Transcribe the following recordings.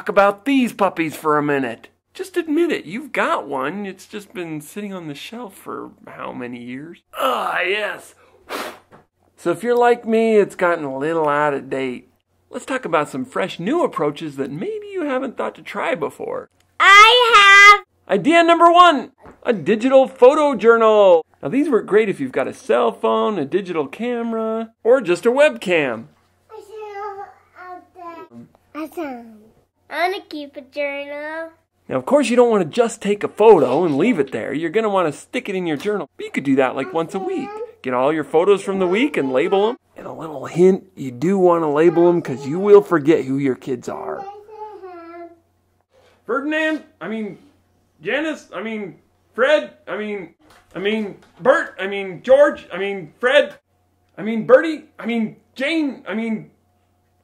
talk about these puppies for a minute. Just admit it, you've got one. It's just been sitting on the shelf for how many years? Ah, yes. So if you're like me, it's gotten a little out of date. Let's talk about some fresh new approaches that maybe you haven't thought to try before. I have! Idea number 1, a digital photo journal. Now these work great if you've got a cell phone, a digital camera, or just a webcam. I want to keep a journal. Now of course you don't want to just take a photo and leave it there. You're going to want to stick it in your journal. But you could do that like once a week. Get all your photos from the week and label them. And a little hint, you do want to label them because you will forget who your kids are. Ferdinand, Janice, Fred, Bert, George, Fred, Bertie, Jane,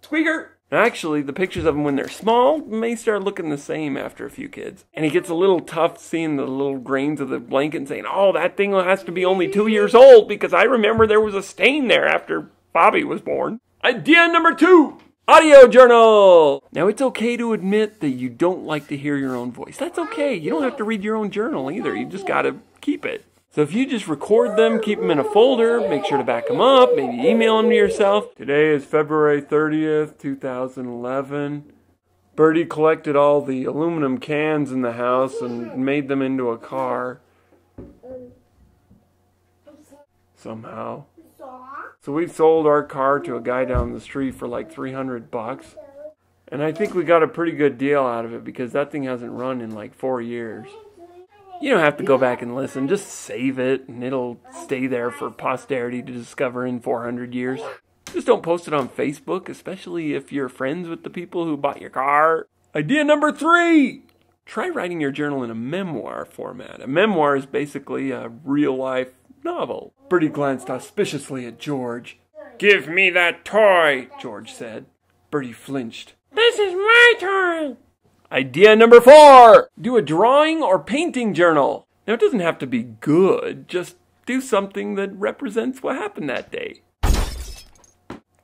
Squeaker. Actually, the pictures of them when they're small may start looking the same after a few kids. And it gets a little tough seeing the little grains of the blanket and saying, oh, that thing has to be only 2 years old because I remember there was a stain there after Bobby was born. Idea number 2, audio journal. Now, it's okay to admit that you don't like to hear your own voice. That's okay. You don't have to read your own journal either. You just got to keep it. So if you just record them, keep them in a folder, make sure to back them up, maybe email them to yourself. Today is February 30th, 2011. Bertie collected all the aluminum cans in the house and made them into a car. Somehow. So we sold our car to a guy down the street for like $300. And I think we got a pretty good deal out of it because that thing hasn't run in like 4 years. You don't have to go back and listen. Just save it, and it'll stay there for posterity to discover in 400 years. Just don't post it on Facebook, especially if you're friends with the people who bought your car. Idea number 3! Try writing your journal in a memoir format. A memoir is basically a real-life novel. Bertie glanced auspiciously at George. "Give me that toy," George said. Bertie flinched. "This is my toy!" Idea number 4, do a drawing or painting journal. Now it doesn't have to be good, just do something that represents what happened that day.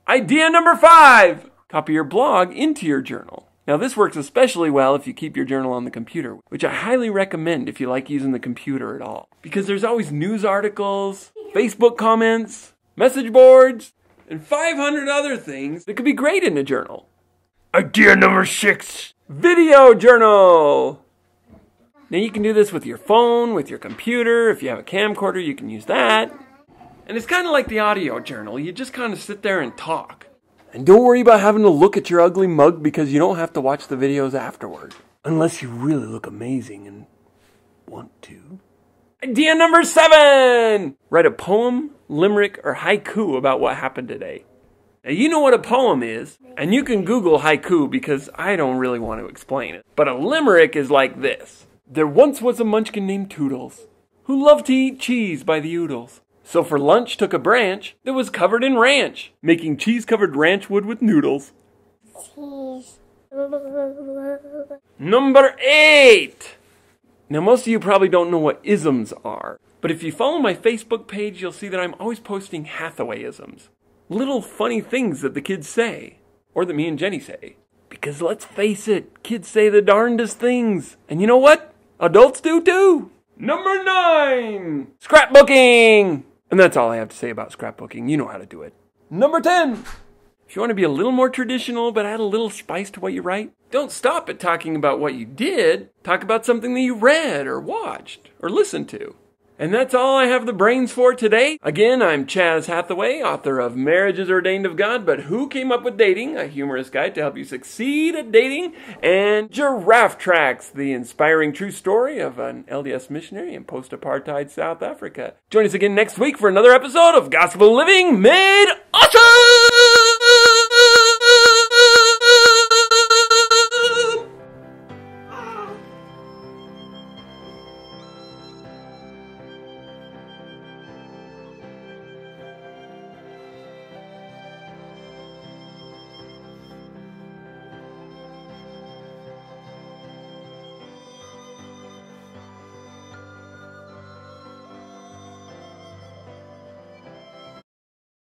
Idea number 5, copy your blog into your journal. Now this works especially well if you keep your journal on the computer, which I highly recommend if you like using the computer at all. Because there's always news articles, Facebook comments, message boards, and 500 other things that could be great in a journal. Idea number 6. Video journal! Now you can do this with your phone, with your computer. If you have a camcorder, you can use that. And it's kind of like the audio journal. You just kind of sit there and talk. And don't worry about having to look at your ugly mug because you don't have to watch the videos afterward. Unless you really look amazing and want to. Idea number 7! Write a poem, limerick, or haiku about what happened today. Now, you know what a poem is, and you can Google haiku because I don't really want to explain it. But a limerick is like this. There once was a munchkin named Toodles, who loved to eat cheese by the oodles. So for lunch took a branch that was covered in ranch, making cheese-covered ranch wood with noodles. Cheese. Number 8! Now most of you probably don't know what isms are, but if you follow my Facebook page, you'll see that I'm always posting Hathaway-isms. Little funny things that the kids say, or that me and Jenny say. Because let's face it, kids say the darndest things. And you know what? Adults do too. Number 9, scrapbooking. And that's all I have to say about scrapbooking. You know how to do it. Number 10, if you want to be a little more traditional but add a little spice to what you write, don't stop at talking about what you did. Talk about something that you read or watched or listened to. And that's all I have the brains for today. Again, I'm Chaz Hathaway, author of Marriage is Ordained of God, but Who Came Up with Dating? A humorous guide to help you succeed at dating. And Giraffe Tracks, the inspiring true story of an LDS missionary in post-apartheid South Africa. Join us again next week for another episode of Gospel Living Made Awesome!